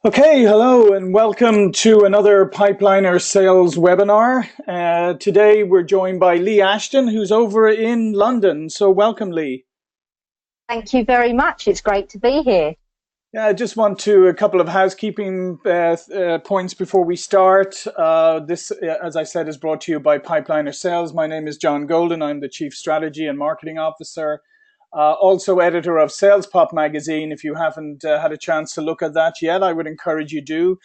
Okay, hello and welcome to another Pipeliner Sales webinar. Today we're joined by Leigh Ashton, who's over in London. So welcome, Leigh. Thank you very much. It's great to be here. Yeah, I just want to a couple of housekeeping points before we start. This, as I said, is brought to you by Pipeliner Sales. My name is John Golden. I'm the Chief Strategy and Marketing Officer. Also editor of SalesPOP magazine. If you haven't had a chance to look at that yet, I would encourage you to.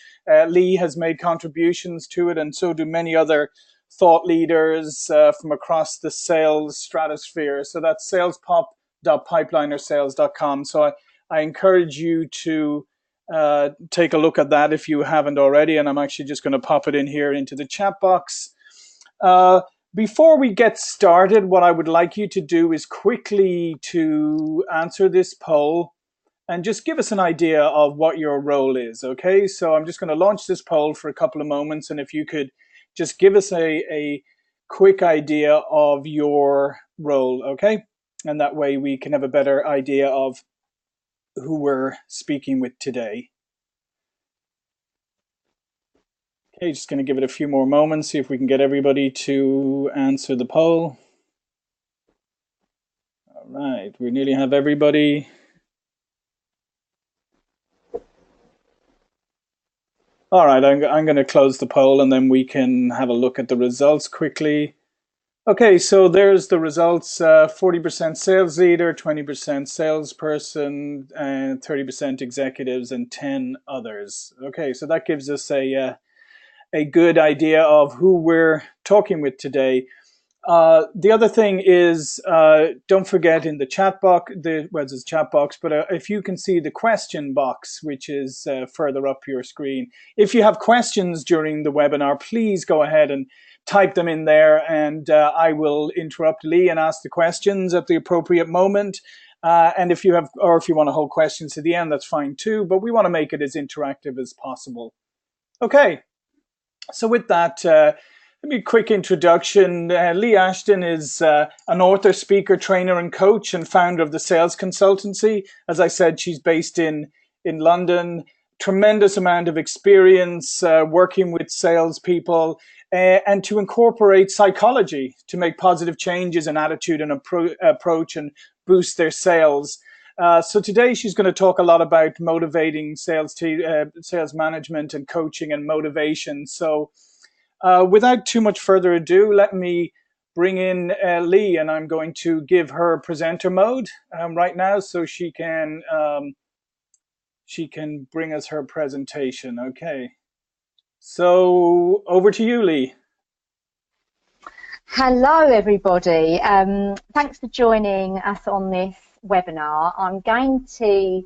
Leigh has made contributions to it, and so do many other thought leaders from across the sales stratosphere. So that's salespop.pipelinersales.com. So I encourage you to take a look at that if you haven't already, and I'm actually just going to pop it in here into the chat box. Before we get started, what I would like you to do is quickly to answer this poll and just give us an idea of what your role is, okay? So I'm just going to launch this poll for a couple of moments, and if you could just give us a quick idea of your role, okay? And that way we can have a better idea of who we're speaking with today. Okay, just going to give it a few more moments, see if we can get everybody to answer the poll. All right, we nearly have everybody. All right, I'm going to close the poll and then we can have a look at the results quickly. Okay, so there's the results. 40% sales leader, 20% salesperson, and 30% executives, and 10 others. Okay, so that gives us a good idea of who we're talking with today. The other thing is, don't forget in the chat box, there's a chat box, but if you can see the question box, which is further up your screen. If you have questions during the webinar, please go ahead and type them in there, and I will interrupt Leigh and ask the questions at the appropriate moment. And if you want to hold questions to the end, that's fine too, but we want to make it as interactive as possible. Okay, so with that, let me a quick introduction. Leigh Ashton is an author, speaker, trainer, and coach, and founder of the Sales Consultancy. As I said, she's based in London. Tremendous amount of experience working with salespeople and to incorporate psychology to make positive changes in attitude and approach and boost their sales. So today she's going to talk a lot about motivating sales management and coaching and motivation. So without too much further ado, let me bring in Leigh, and I'm going to give her presenter mode right now so she can bring us her presentation. Okay, so over to you, Leigh. Hello, everybody. Thanks for joining us on this webinar. I'm going to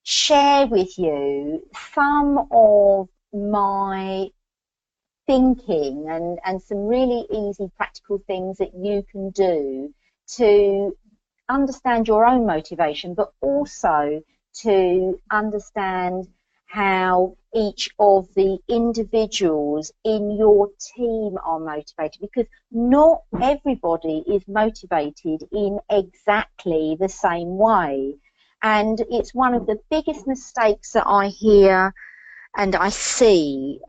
share with you some of my thinking and some really easy practical things that you can do to understand your own motivation, but also to understand how each of the individuals in your team are motivated, because not everybody is motivated in exactly the same way. And it's one of the biggest mistakes that I hear and I see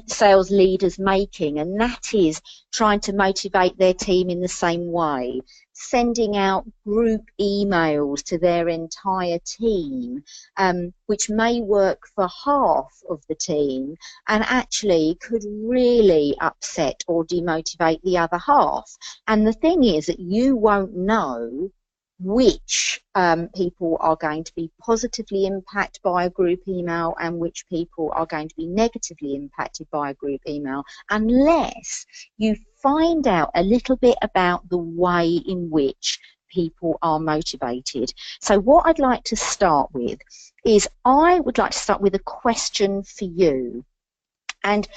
sales leaders making, and that is trying to motivate their team in the same way, sending out group emails to their entire team, which may work for half of the team and actually could really upset or demotivate the other half. And the thing is that you won't know which people are going to be positively impacted by a group email and which people are going to be negatively impacted by a group email unless you find out a little bit about the way in which people are motivated. So what I'd like to start with is I would like to start with a question for you. And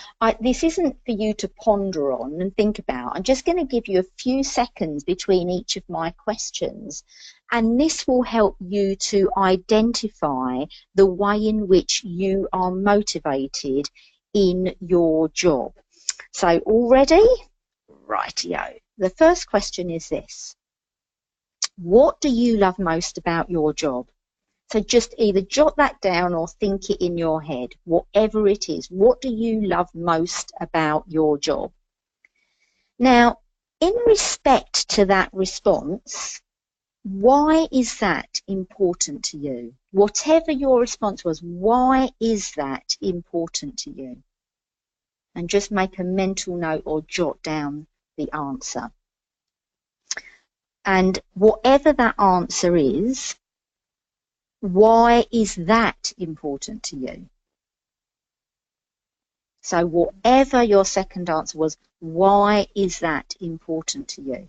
this isn't for you to ponder on and think about. I'm just going to give you a few seconds between each of my questions. And this will help you to identify the way in which you are motivated in your job. So all ready? Rightio. The first question is this. What do you love most about your job? So just either jot that down or think it in your head, whatever it is. What do you love most about your job? Now, in respect to that response, why is that important to you? Whatever your response was, why is that important to you? And just make a mental note or jot down the answer. And whatever that answer is, why is that important to you? So whatever your second answer was, why is that important to you?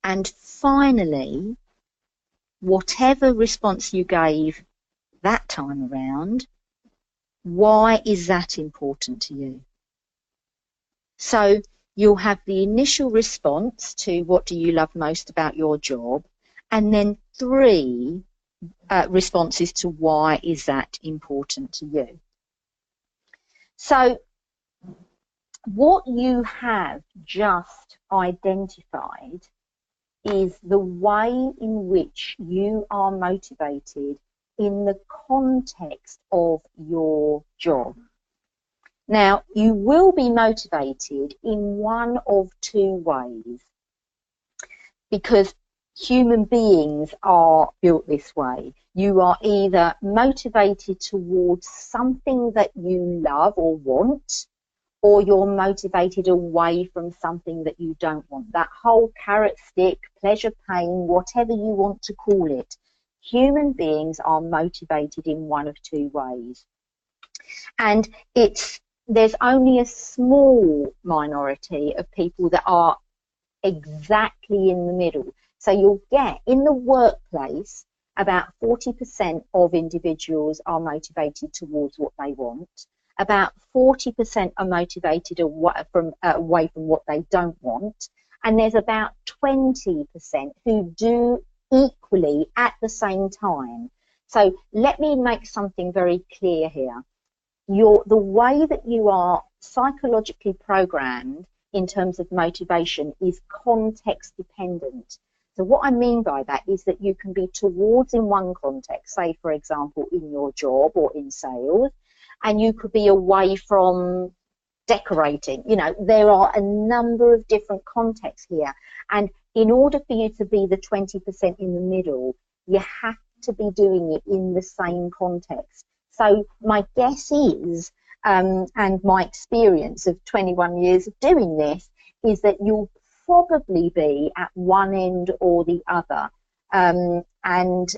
And finally, whatever response you gave that time around, why is that important to you? So you'll have the initial response to what do you love most about your job, and then 3 responses to why is that important to you. So what you have just identified is the way in which you are motivated in the context of your job. Now, you will be motivated in one of 2 ways, because human beings are built this way. You are either motivated towards something that you love or want, or you're motivated away from something that you don't want. That whole carrot stick, pleasure, pain, whatever you want to call it. Human beings are motivated in one of 2 ways. And there's only a small minority of people that are exactly in the middle. So you'll get in the workplace, about 40% of individuals are motivated towards what they want. About 40% are motivated away from what they don't want. And there's about 20% who do equally at the same time. So let me make something very clear here. The way that you are psychologically programmed in terms of motivation is context dependent. So what I mean by that is that you can be towards in one context, say for example in your job or in sales, and you could be away from decorating. You know, there are a number of different contexts here, and in order for you to be the 20% in the middle, you have to be doing it in the same context. So my guess is, and my experience of 21 years of doing this, is that you'll probably be at one end or the other, and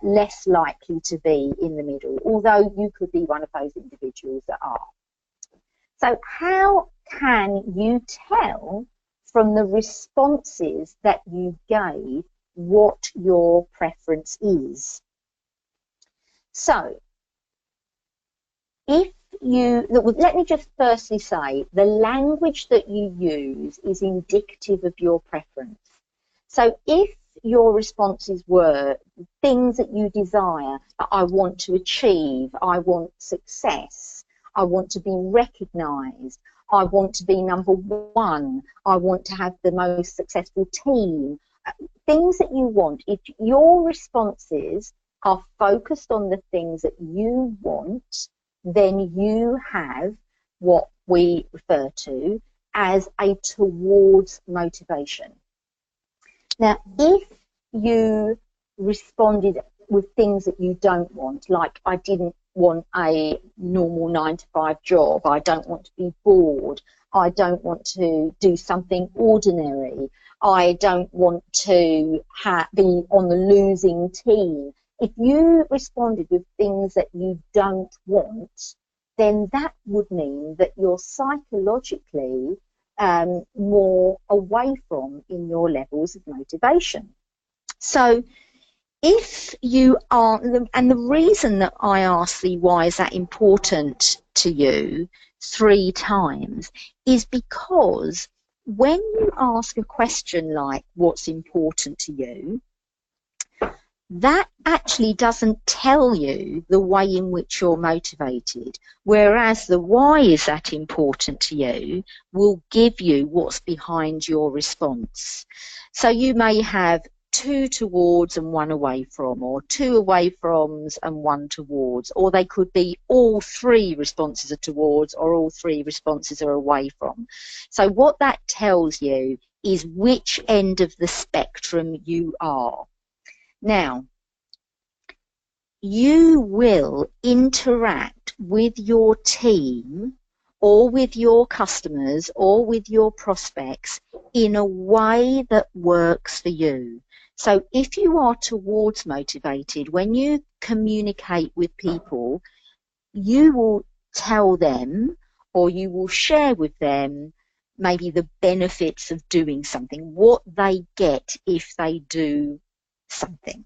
less likely to be in the middle, although you could be one of those individuals that are. So how can you tell from the responses that you gave what your preference is? So let me just firstly say, the language that you use is indicative of your preference. So if your responses were things that you desire, I want to achieve, I want success, I want to be recognized, I want to be number 1, I want to have the most successful team, things that you want, if your responses are focused on the things that you want, then you have what we refer to as a towards motivation. Now, if you responded with things that you don't want, like I didn't want a normal 9-to-5 job, I don't want to be bored, I don't want to do something ordinary, I don't want to be on the losing team. If you responded with things that you don't want, then that would mean that you're psychologically more away from in your levels of motivation. So if you are, and the reason that I asked the why is that important to you 3 times is because when you ask a question like what's important to you, that actually doesn't tell you the way in which you're motivated, whereas the why is that important to you will give you what's behind your response. So you may have two towards and one away from, or two away froms and one towards, or they could be all three responses are towards or all three responses are away from. So what that tells you is which end of the spectrum you are. Now, you will interact with your team or with your customers or with your prospects in a way that works for you. So if you are towards motivated, when you communicate with people, you will tell them or you will share with them maybe the benefits of doing something, what they get if they do something.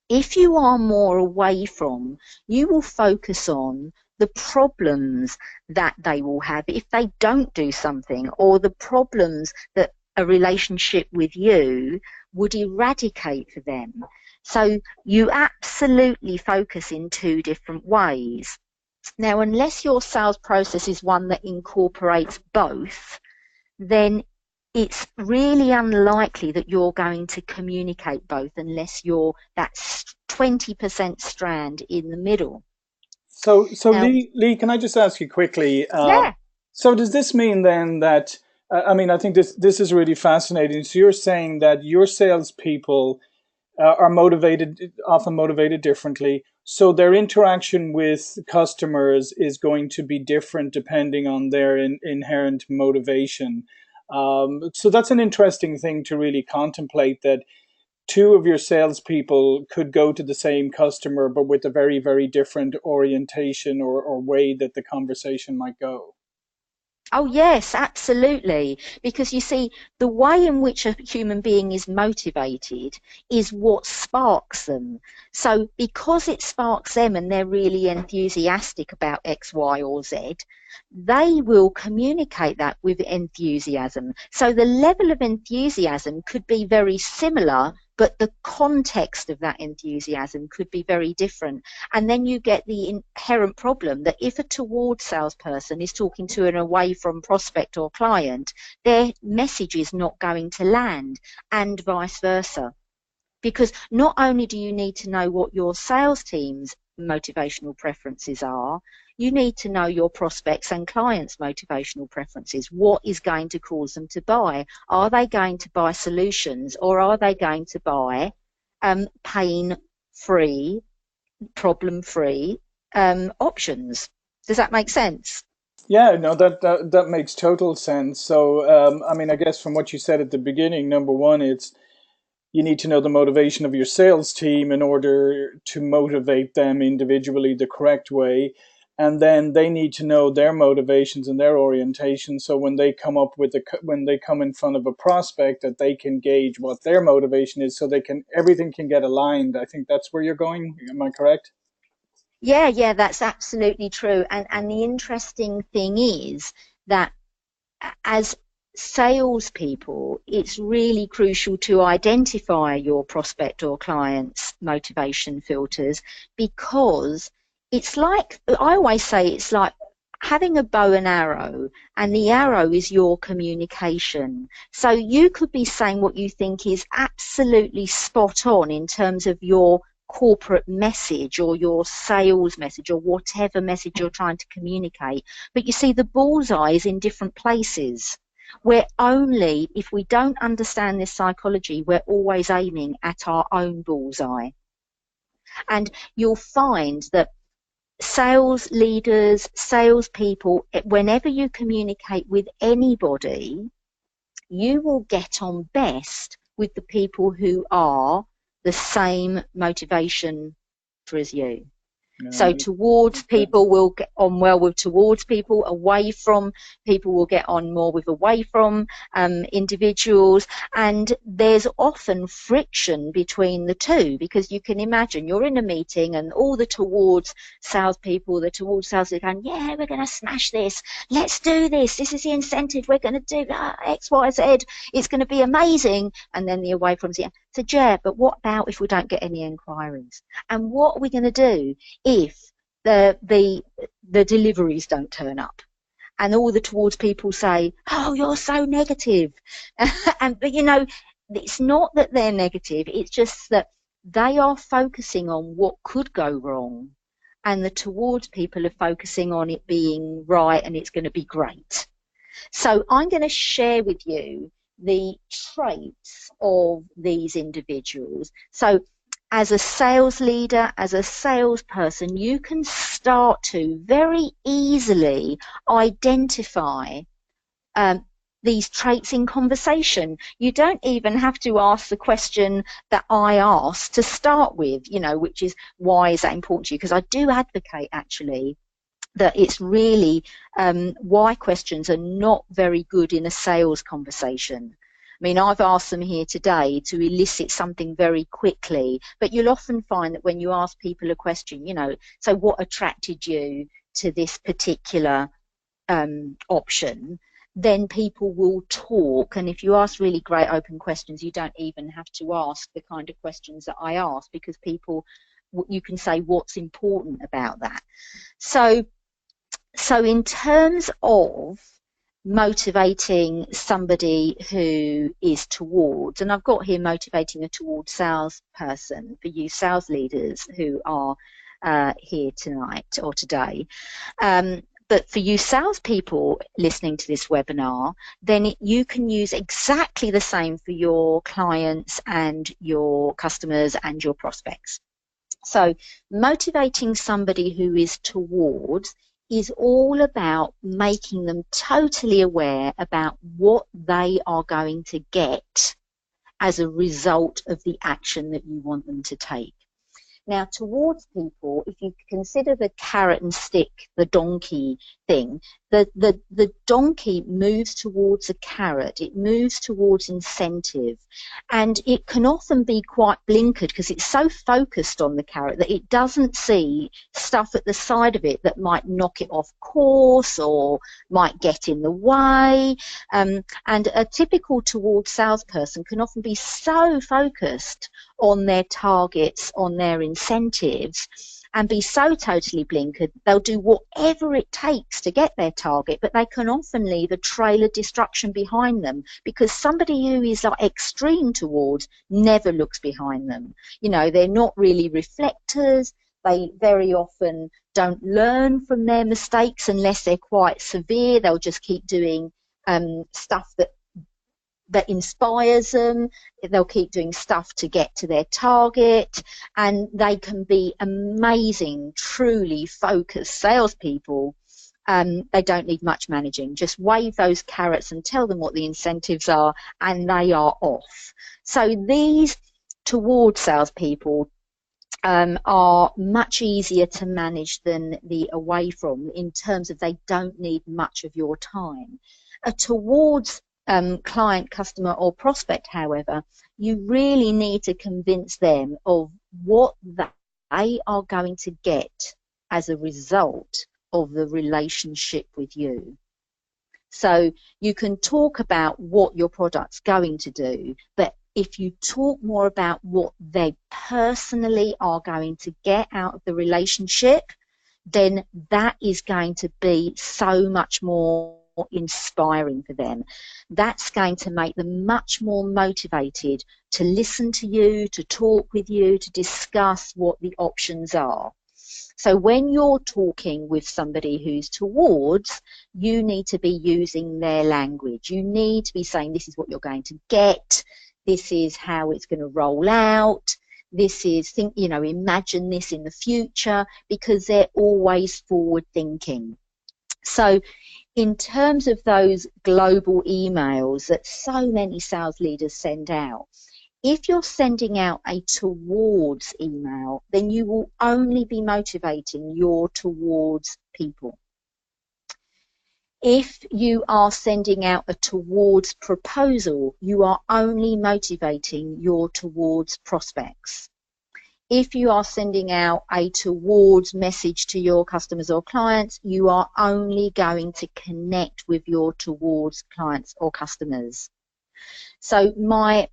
If you are more away from, you will focus on the problems that they will have if they don't do something, or the problems that a relationship with you would eradicate for them. So you absolutely focus in two different ways. Now, unless your sales process is one that incorporates both, then it's really unlikely that you're going to communicate both unless you're that 20% strand in the middle. So Now, Leigh, can I just ask you quickly? yeah. So does this mean then that I mean, I think this is really fascinating. So you're saying that your salespeople are motivated, often motivated differently. So their interaction with customers is going to be different depending on their inherent motivation. So that's an interesting thing to really contemplate, that two of your salespeople could go to the same customer, but with a very, very different orientation or way that the conversation might go. Oh, yes, absolutely. Because you see, the way in which a human being is motivated is what sparks them. So because it sparks them and they're really enthusiastic about X, Y, or Z, they will communicate that with enthusiasm. So the level of enthusiasm could be very similar, but the context of that enthusiasm could be very different. And then you get the inherent problem that if a towards salesperson is talking to an away from prospect or client, their message is not going to land, and vice versa. Because not only do you need to know what your sales team's motivational preferences are, you need to know your prospects and clients' motivational preferences. What is going to cause them to buy? Are they going to buy solutions, or are they going to buy pain-free, problem-free options? Does that make sense? Yeah, no, that makes total sense. So, I mean, I guess from what you said at the beginning, number one, it's you need to know the motivation of your sales team in order to motivate them individually the correct way. And then they need to know their motivations and their orientation. So when they come up with when they come in front of a prospect, that they can gauge what their motivation is, so they can everything can get aligned. I think that's where you're going. Am I correct? Yeah, yeah, that's absolutely true. And the interesting thing is that as salespeople, it's really crucial to identify your prospect or client's motivation filters, because it's like, I always say, it's like having a bow and arrow, and the arrow is your communication. So you could be saying what you think is absolutely spot on in terms of your corporate message or your sales message or whatever message you're trying to communicate. But you see, the bullseye is in different places. We're only, if we don't understand this psychology, we're always aiming at our own bullseye. And you'll find that sales leaders, salespeople, whenever you communicate with anybody, you will get on best with the people who are the same motivation as you. Yeah, So towards makes sense. people will get on well with towards people, away from people will get on more with away from individuals. And there's often friction between the two, because you can imagine you're in a meeting and all the towards salespeople, the towards sales are going, yeah, we're going to smash this. Let's do this. This is the incentive. We're going to do X, Y, Z. It's going to be amazing. And then the away from said, yeah, but what about if we don't get any inquiries? And what are we going to do if the deliveries don't turn up? And all the towards people say, oh, you're so negative. But it's not that they're negative, it's just that they are focusing on what could go wrong, and the towards people are focusing on it being right and it's going to be great. So I'm going to share with you the traits of these individuals. So as a sales leader, as a salesperson, you can start to very easily identify these traits in conversation. You don't even have to ask the question that I asked to start with, you know, which is, why is that important to you? Because I do advocate actually that it's really why questions are not very good in a sales conversation. I mean, I've asked them here today to elicit something very quickly, but you'll often find that when you ask people a question, you know, so what attracted you to this particular option, then people will talk. And if you ask really great open questions, you don't even have to ask the kind of questions that I ask, because people, you can say what's important about that. So in terms of motivating somebody who is towards, and I've got here motivating a towards salesperson for you sales leaders who are here tonight or today. But for you salespeople listening to this webinar, then you can use exactly the same for your clients and your customers and your prospects. So motivating somebody who is towards is all about making them totally aware about what they are going to get as a result of the action that you want them to take. Now, towards people, if you consider the carrot and stick, the donkey thing, the donkey moves towards a carrot, it moves towards incentive, and it can often be quite blinkered because it's so focused on the carrot that it doesn't see stuff at the side of it that might knock it off course or might get in the way. And a typical towards salesperson can often be so focused on their targets, on their incentives, and be so totally blinkered, they'll do whatever it takes to get their target, but they can often leave a trail of destruction behind them, because somebody who is like extreme towards never looks behind them. You know, they're not really reflectors. They very often don't learn from their mistakes unless they're quite severe. They'll just keep doing stuff that inspires them. They'll keep doing stuff to get to their target, and they can be amazing, truly focused salespeople. They don't need much managing. Just wave those carrots and tell them what the incentives are, and they are off. So these towards salespeople are much easier to manage than the away from, in terms of they don't need much of your time. A towards client, customer or prospect, however, you really need to convince them of what they are going to get as a result of the relationship with you. So you can talk about what your product's going to do, but if you talk more about what they personally are going to get out of the relationship, then that is going to be so much more inspiring for them. That's going to make them much more motivated to listen to you, to talk with you, to discuss what the options are. So when you're talking with somebody who's towards, you need to be using their language. You need to be saying, this is what you're going to get, this is how it's going to roll out, this is, imagine this in the future, because they're always forward thinking. So in terms of those global emails that so many sales leaders send out, if you're sending out a towards email, then you will only be motivating your towards people. If you are sending out a towards proposal, you are only motivating your towards prospects. If you are sending out a towards message to your customers or clients, you are only going to connect with your towards clients or customers. So my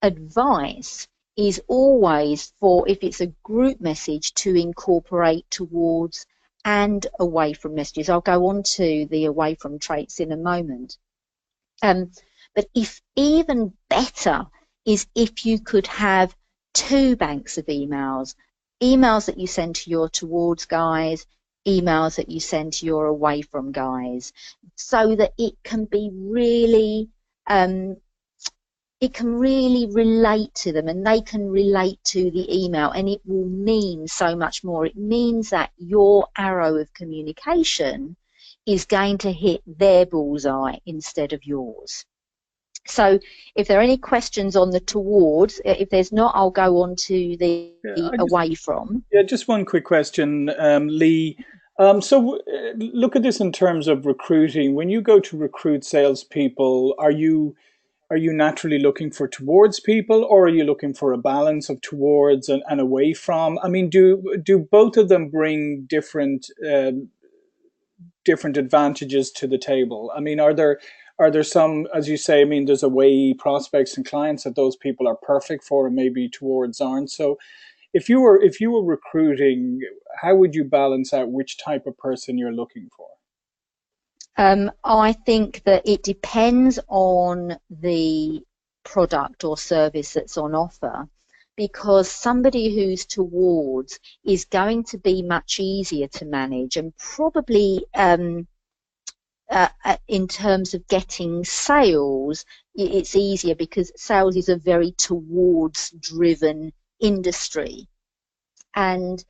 advice is always, for if it's a group message, to incorporate towards and away from messages. I'll go on to the away from traits in a moment. But if even better is if you could have two banks of emails, emails that you send to your towards guys, emails that you send to your away from guys, so that it can be really it can really relate to them and they can relate to the email, and it will mean so much more. It means that your arrow of communication is going to hit their bullseye instead of yours. So if there are any questions on the towards, if there's not, I'll go on to the away from. Yeah, just one quick question, Leigh. Look at this in terms of recruiting. When you go to recruit salespeople, are you naturally looking for towards people, or are you looking for a balance of towards and away from? I mean, do both of them bring different advantages to the table? I mean, are there some, as you say, I mean, there's away prospects and clients that those people are perfect for, and maybe towards aren't. So if you were recruiting, how would you balance out which type of person you're looking for? I think that it depends on the product or service that's on offer, because somebody who's towards is going to be much easier to manage, and probably in terms of getting sales, it's easier because sales is a very towards driven industry, and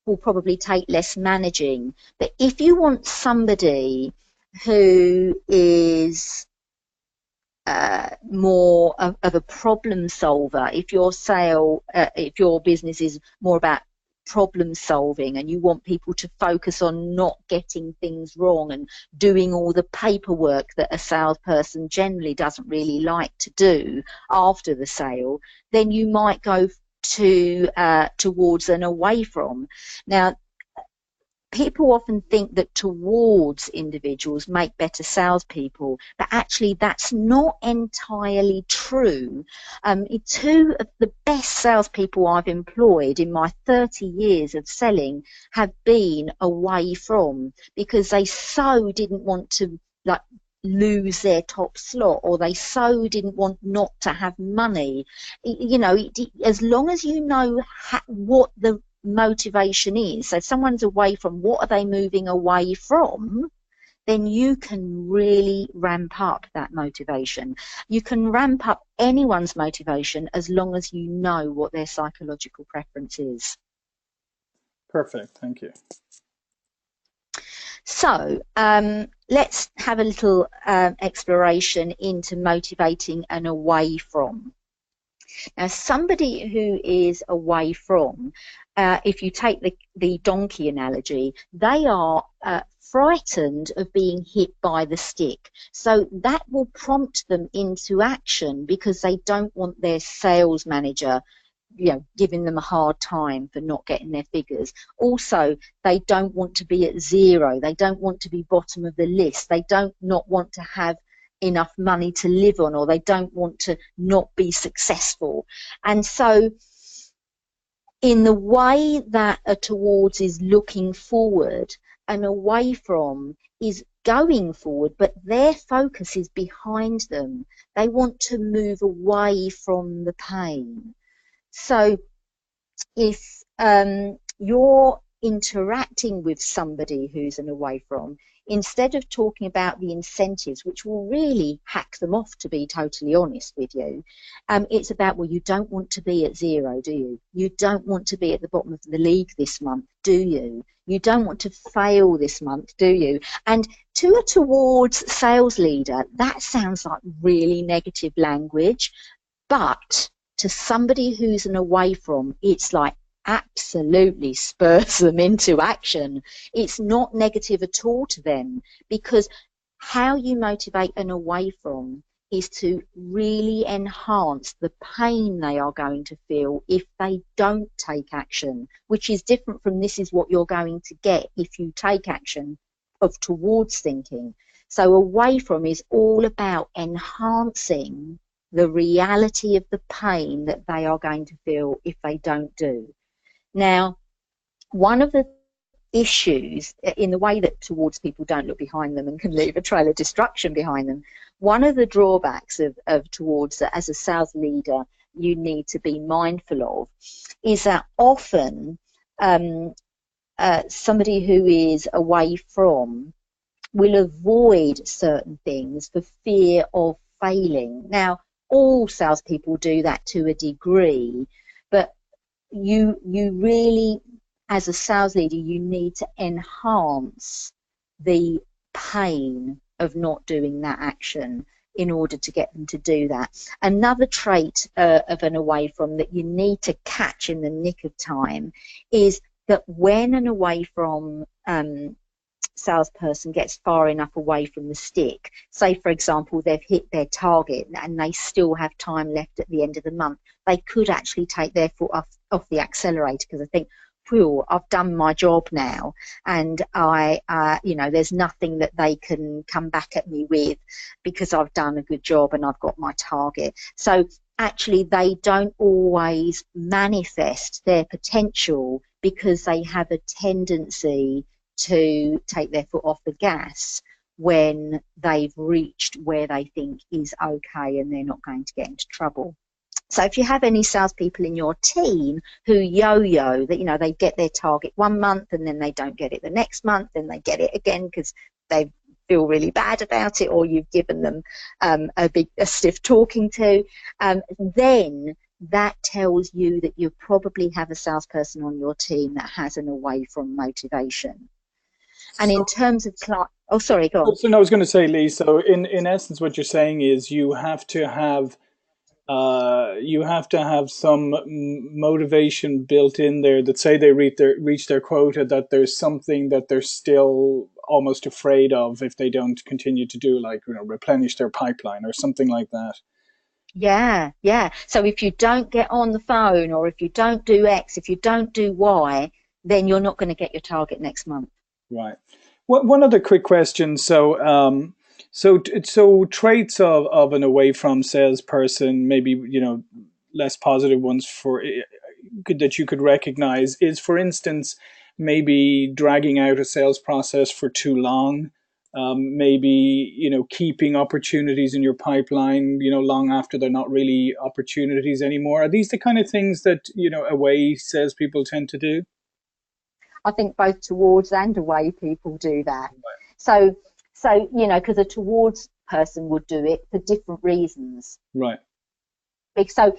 will probably take less managing. But if you want somebody who is more of a problem solver, if your business is more about problem solving and you want people to focus on not getting things wrong and doing all the paperwork that a salesperson generally doesn't really like to do after the sale, then you might go towards and away from. Now, people often think that towards individuals make better salespeople, but actually that's not entirely true. Two of the best salespeople I've employed in my 30 years of selling have been away from, because they so didn't want to lose their top slot, or they so didn't want not to have money. As long as you know what the motivation is, so if someone's away from, what are they moving away from, then you can really ramp up that motivation. You can ramp up anyone's motivation as long as you know what their psychological preference is. Perfect, thank you. So let's have a little exploration into motivating and away from. Now, somebody who is away from, if you take the donkey analogy, they are frightened of being hit by the stick. So that will prompt them into action because they don't want their sales manager giving them a hard time for not getting their figures. Also, they don't want to be at zero. They don't want to be bottom of the list. They don't not want to have enough money to live on, or they don't want to not be successful. And so in the way that a towards is looking forward, and away from is going forward, but their focus is behind them. They want to move away from the pain. So if you're interacting with somebody who's an away from, instead of talking about the incentives, which will really hack them off, to be totally honest with you, it's about, well, you don't want to be at zero, do you? You don't want to be at the bottom of the league this month, do you? You don't want to fail this month, do you? And to a towards sales leader, that sounds like really negative language, but to somebody who's an away from, it's like absolutely spurs them into action. It's not negative at all to them, because how you motivate an away from is to really enhance the pain they are going to feel if they don't take action, which is different from this is what you're going to get if you take action of towards thinking. So away from is all about enhancing the reality of the pain that they are going to feel if they don't do. Now, one of the issues in the way that towards people don't look behind them and can leave a trail of destruction behind them. One of the drawbacks of towards that as a sales leader you need to be mindful of is that often somebody who is away from will avoid certain things for fear of failing. Now, all salespeople do that to a degree, but you really, as a sales leader, you need to enhance the pain of not doing that action in order to get them to do that. Another trait of an away from that you need to catch in the nick of time is that when an away from salesperson gets far enough away from the stick, say for example they've hit their target and they still have time left at the end of the month, they could actually take their foot off the accelerator because I think, phew, I've done my job now, and there's nothing that they can come back at me with because I've done a good job and I've got my target. So actually they don't always manifest their potential because they have a tendency to take their foot off the gas when they've reached where they think is okay and they're not going to get into trouble. So if you have any salespeople in your team who yo-yo, that they get their target 1 month and then they don't get it the next month, and they get it again because they feel really bad about it, or you've given them a stiff talking to, then that tells you that you probably have a salesperson on your team that has an away from motivation. And in terms of oh, sorry, go on. So no, I was going to say, Leigh, so in essence what you're saying is you have to have some motivation built in there that say they reach their quota, that there's something that they're still almost afraid of if they don't continue to do, like replenish their pipeline or something like that. Yeah. So if you don't get on the phone, or if you don't do X, if you don't do Y, then you're not going to get your target next month. Right. One other quick question. So, so traits of an away from salesperson, maybe less positive ones that you could recognize is, for instance, maybe dragging out a sales process for too long. Maybe keeping opportunities in your pipeline long after they're not really opportunities anymore. Are these the kind of things that away salespeople tend to do? I think both towards and away people do that. So because a towards person would do it for different reasons. Right. So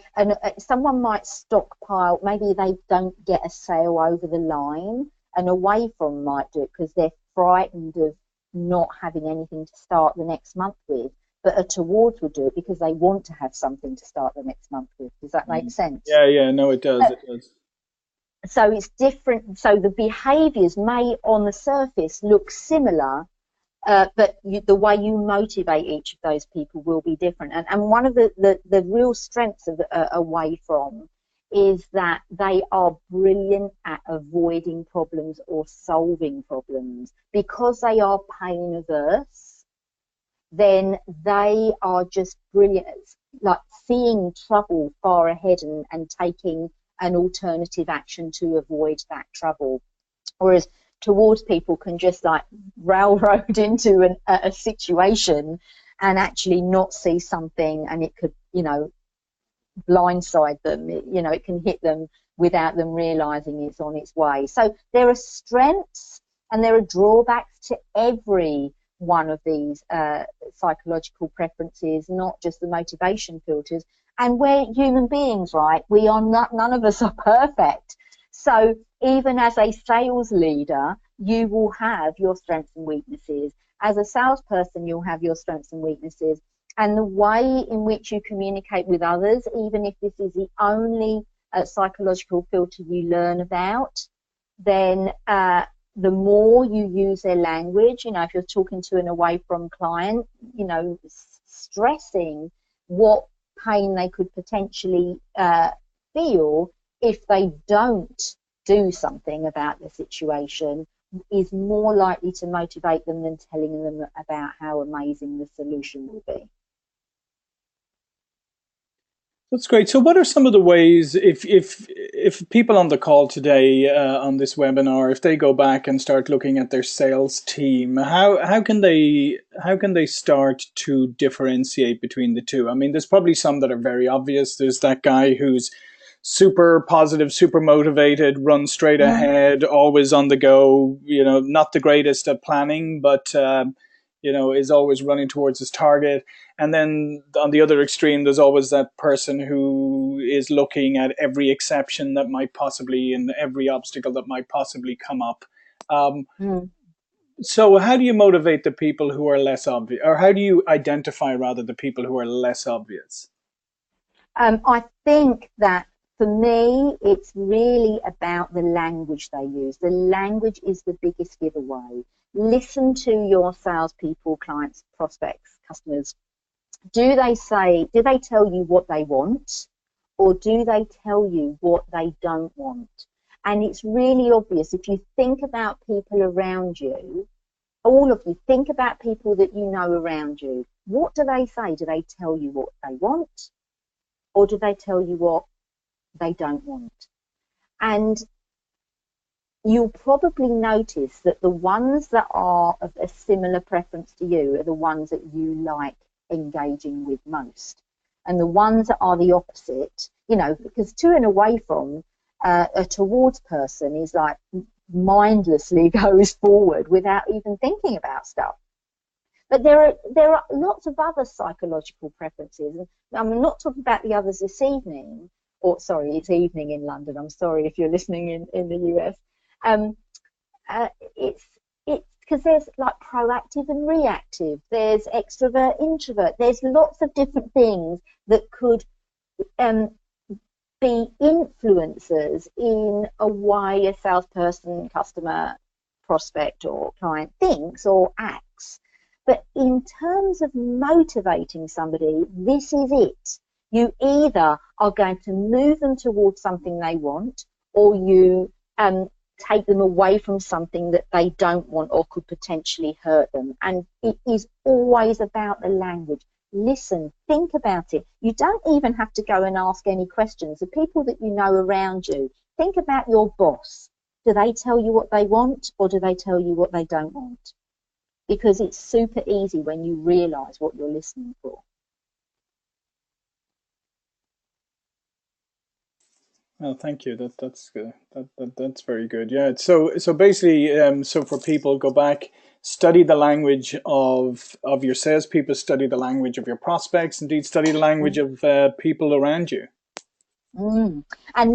someone might stockpile, maybe they don't get a sale over the line, and away from might do it because they're frightened of not having anything to start the next month with. But a towards would do it because they want to have something to start the next month with. Does that make sense? Yeah, no, it does. It does. So it's different. So the behaviours may on the surface look similar, but the way you motivate each of those people will be different. And one of the real strengths of away from is that they are brilliant at avoiding problems or solving problems. Because they are pain averse, then they are just brilliant at like seeing trouble far ahead and taking an alternative action to avoid that trouble. Whereas towards people can just like railroad into a situation and actually not see something, and it could blindside them. It can hit them without them realizing it's on its way. So there are strengths and there are drawbacks to every one of these psychological preferences, not just the motivation filters. And we're human beings, right? We are not, none of us are perfect. So even as a sales leader, you will have your strengths and weaknesses. As a salesperson, you'll have your strengths and weaknesses. And the way in which you communicate with others, even if this is the only psychological filter you learn about, then the more you use their language, if you're talking to an away from client, stressing what pain they could potentially feel if they don't do something about the situation is more likely to motivate them than telling them about how amazing the solution will be. That's great. So what are some of the ways, if if people on the call today on this webinar, if they go back and start looking at their sales team, how can they start to differentiate between the two? I mean, there's probably some that are very obvious. There's that guy who's super positive, super motivated, runs straight ahead, always on the go. Not the greatest at planning, but is always running towards his target. And then on the other extreme, there's always that person who is looking at every exception that might possibly, and every obstacle that might possibly come up. So how do you motivate the people who are less obvious, or how do you identify rather the people who are less obvious? I think that for me, it's really about the language they use. The language is the biggest giveaway. Listen to your salespeople, clients, prospects, customers. Do they tell you what they want, or do they tell you what they don't want? And it's really obvious. If you think about people around you, all of you, think about people that you know around you. What do they say? Do they tell you what they want, or do they tell you what they don't want? And you'll probably notice that the ones that are of a similar preference to you are the ones that you like engaging with most. And the ones that are the opposite, because to and away from a towards person is like mindlessly goes forward without even thinking about stuff. But there are lots of other psychological preferences. And I'm not talking about the others this evening, or sorry, it's evening in London. I'm sorry if you're listening in the US. It's because there's like proactive and reactive. There's extrovert, introvert. There's lots of different things that could be influencers in a way a salesperson, customer, prospect, or client thinks or acts. But in terms of motivating somebody, this is it. You either are going to move them towards something they want, or you take them away from something that they don't want or could potentially hurt them. And it is always about the language. Listen, think about it. You don't even have to go and ask any questions. The people that you know around you, think about your boss. Do they tell you what they want, or do they tell you what they don't want? Because it's super easy when you realize what you're listening for. Well, thank you. That's good. That's very good. Yeah. So basically, so for people, go back, study the language of your salespeople, study the language of your prospects, indeed study the language of people around you. And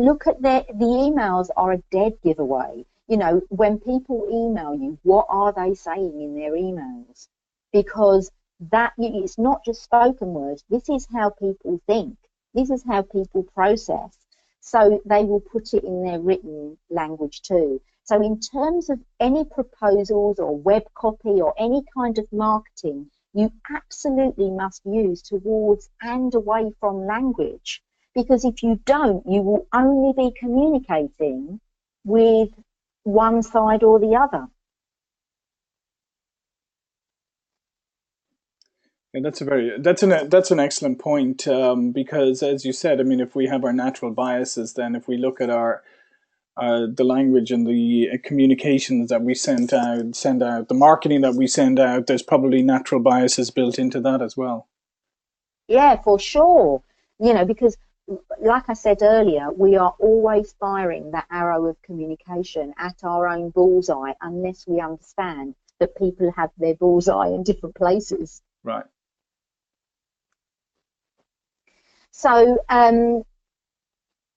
look at the emails are a dead giveaway. When people email you, what are they saying in their emails? Because that it's not just spoken words. This is how people think. This is how people process. So they will put it in their written language too. So in terms of any proposals or web copy or any kind of marketing, you absolutely must use towards and away from language. Because if you don't, you will only be communicating with one side or the other. And that's an excellent point, because as you said, I mean, if we have our natural biases, then if we look at our the language and the communications that we send out, the marketing that we send out, there's probably natural biases built into that as well. Yeah, for sure. Because like I said earlier, we are always firing that arrow of communication at our own bullseye unless we understand that people have their bullseye in different places. Right. So I'm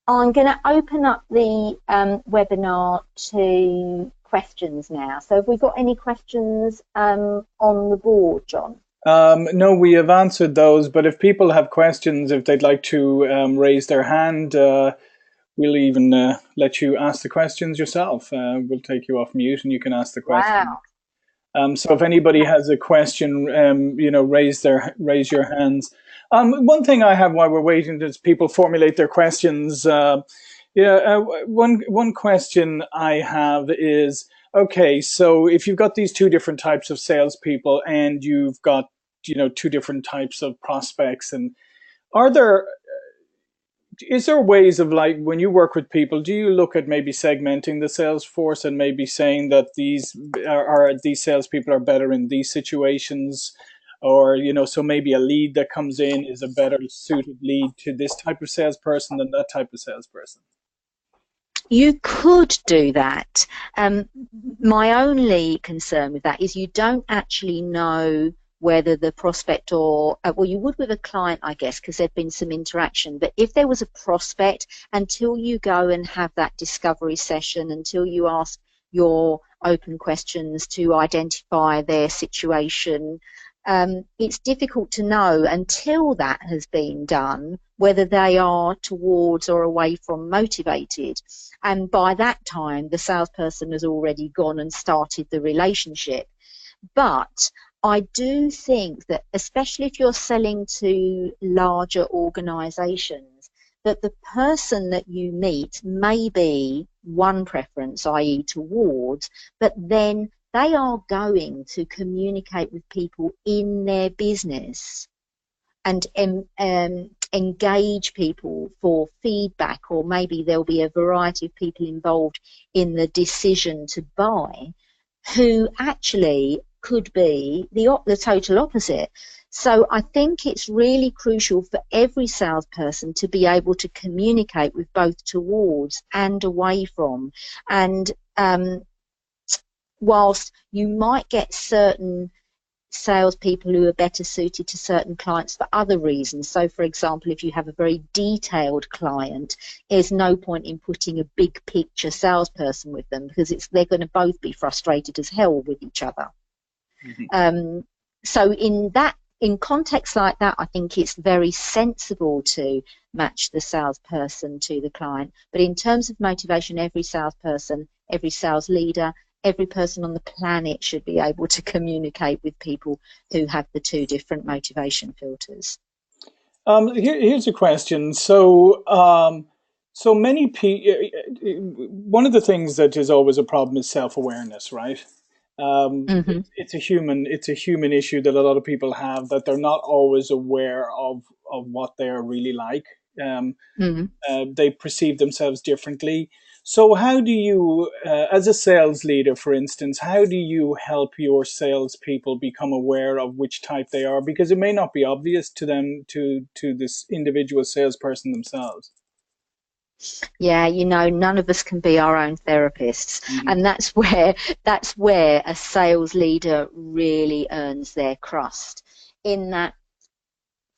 going to open up the webinar to questions now. So have we got any questions on the board, John? No, we have answered those, but if people have questions, if they'd like to raise their hand, we'll even let you ask the questions yourself. We'll take you off mute and you can ask the question. Wow. So if anybody has a question, raise your hands. One thing I have while we're waiting is people formulate their questions. One question I have is, okay, so if you've got these two different types of salespeople and you've got two different types of prospects, and are there is there ways of, like, when you work with people, do you look at maybe segmenting the sales force and maybe saying that these salespeople are better in these situations, or so maybe a lead that comes in is a better suited lead to this type of salesperson than that type of salesperson? You could do that. My only concern with that is you don't actually know whether the prospect or, well, you would with a client, I guess, because there'd been some interaction. But if there was a prospect, until you go and have that discovery session, until you ask your open questions to identify their situation, it's difficult to know until that has been done whether they are towards or away from motivated. And by that time, the salesperson has already gone and started the relationship. But I do think that, especially if you're selling to larger organizations, that the person that you meet may be one preference, i.e. towards, but then they are going to communicate with people in their business and engage people for feedback, or maybe there'll be a variety of people involved in the decision to buy who actually could be the total opposite. So I think it's really crucial for every salesperson to be able to communicate with both towards and away from. And whilst you might get certain salespeople who are better suited to certain clients for other reasons. So, for example, if you have a very detailed client, there's no point in putting a big picture salesperson with them, because they're going to both be frustrated as hell with each other. Mm-hmm. So in context like that, I think it's very sensible to match the salesperson to the client. But in terms of motivation, every salesperson, every sales leader, every person on the planet should be able to communicate with people who have the two different motivation filters. Here's a question. So many people. One of the things that is always a problem is self-awareness, right? Mm-hmm. It's a human issue that a lot of people have, that they're not always aware of what they're really like. Mm-hmm. They perceive themselves differently. So, how do you, as a sales leader, for instance, how do you help your salespeople become aware of which type they are? Because it may not be obvious to them, to this individual salesperson themselves. Yeah, none of us can be our own therapists, Hmm. and that's where a sales leader really earns their crust. In that,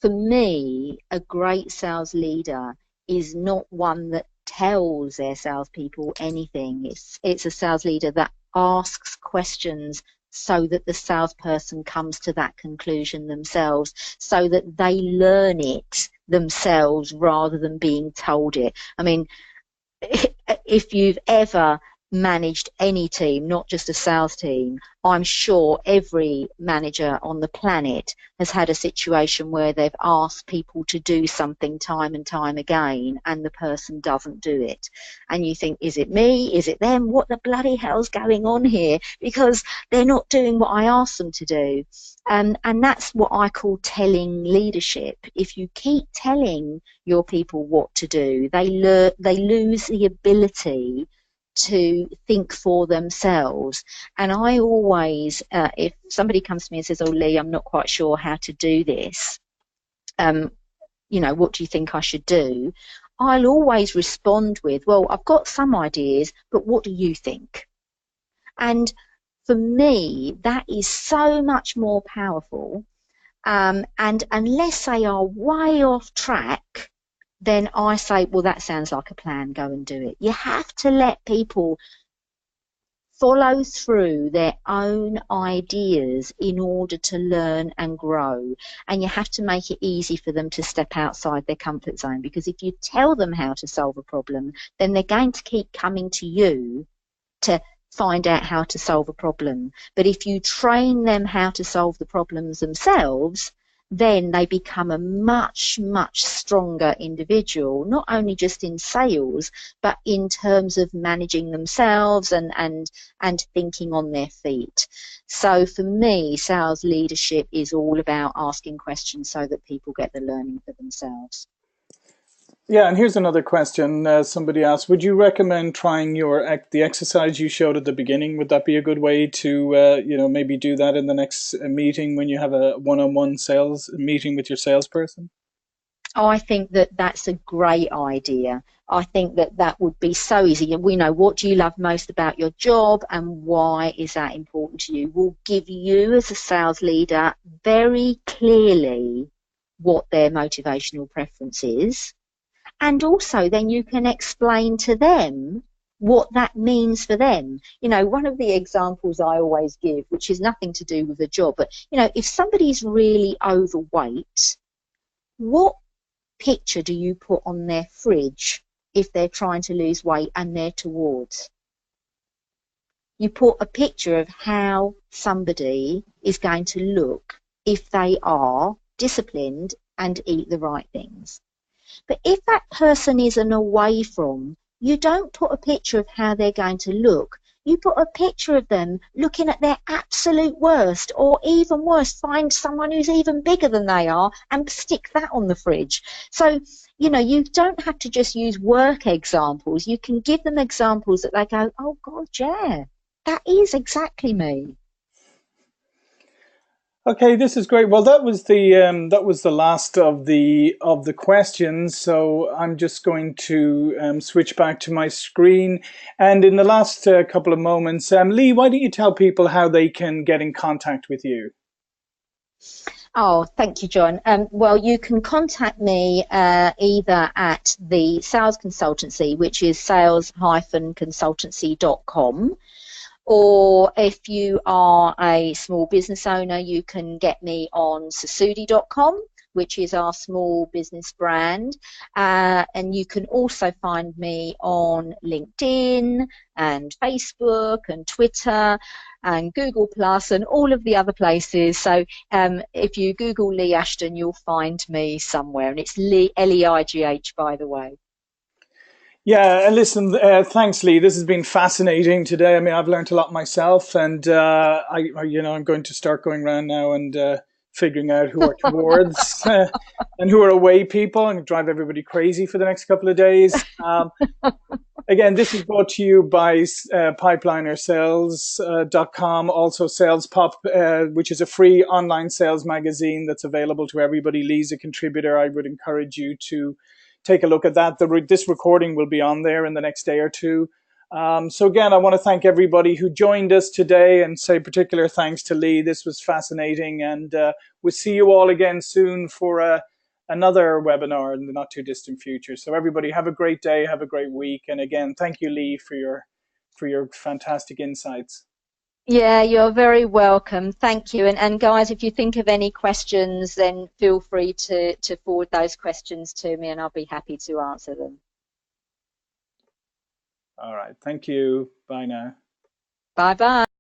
for me, a great sales leader is not one that tells their salespeople anything. It's a sales leader that asks questions so that the salesperson comes to that conclusion themselves, so that they learn it themselves rather than being told it. I mean, if you've ever managed any team, not just a sales team, I'm sure every manager on the planet has had a situation where they've asked people to do something time and time again, and the person doesn't do it. And you think, is it me? Is it them? What the bloody hell's going on here? Because they're not doing what I asked them to do. And that's what I call telling leadership. If you keep telling your people what to do, they lose the ability to think for themselves. And I always, if somebody comes to me and says, "Oh, Leigh, I'm not quite sure how to do this. What do you think I should do?" I'll always respond with, "Well, I've got some ideas, but what do you think?" And for me, that is so much more powerful. And unless they are way off track, then I say, well, that sounds like a plan, go and do it. You have to let people follow through their own ideas in order to learn and grow. And you have to make it easy for them to step outside their comfort zone, because if you tell them how to solve a problem, then they're going to keep coming to you to find out how to solve a problem. But if you train them how to solve the problems themselves, then they become a much, much stronger individual, not only just in sales, but in terms of managing themselves and thinking on their feet. So for me, sales leadership is all about asking questions so that people get the learning for themselves. Yeah, and here's another question. Somebody asked, would you recommend trying the exercise you showed at the beginning? Would that be a good way to, maybe do that in the next meeting when you have a one-on-one sales meeting with your salesperson? I think that that's a great idea. I think that that would be so easy. And we know, what do you love most about your job and why is that important to you? Will give you as a sales leader very clearly what their motivational preference is. And also then you can explain to them what that means for them. One of the examples I always give, which is nothing to do with the job, but if somebody's really overweight, what picture do you put on their fridge if they're trying to lose weight and they're towards? You put a picture of how somebody is going to look if they are disciplined and eat the right things. But if that person is an away from, you don't put a picture of how they're going to look. You put a picture of them looking at their absolute worst, or even worse, find someone who's even bigger than they are and stick that on the fridge. So, you don't have to just use work examples. You can give them examples that they go, oh God, yeah, that is exactly me. Okay, this is great. Well, that was the last of the questions. So I'm just going to switch back to my screen. And in the last couple of moments, Leigh, why don't you tell people how they can get in contact with you? Oh, thank you, John. Well, you can contact me either at the sales consultancy, which is sales-consultancy.com, or if you are a small business owner, you can get me on sasudi.com, which is our small business brand. And you can also find me on LinkedIn and Facebook and Twitter and Google Plus and all of the other places. So if you Google Leigh Ashton, you'll find me somewhere. And it's Leigh, Leigh, by the way. Yeah, and listen, thanks, Leigh. This has been fascinating today. I mean, I've learned a lot myself, and I'm going to start going around now and figuring out who are towards and who are away people, and drive everybody crazy for the next couple of days. Again, this is brought to you by pipelinersales.com, also SalesPOP, which is a free online sales magazine that's available to everybody. Leigh's a contributor. I would encourage you to take a look at that. This recording will be on there in the next day or two. So again, I want to thank everybody who joined us today and say particular thanks to Leigh. This was fascinating, and we'll see you all again soon for another webinar in the not too distant future. So everybody have a great day, have a great week. And again, thank you, Leigh, for your fantastic insights. Yeah, you're very welcome. Thank you. And guys, if you think of any questions, then feel free to forward those questions to me and I'll be happy to answer them. All right. Thank you. Bye now. Bye bye.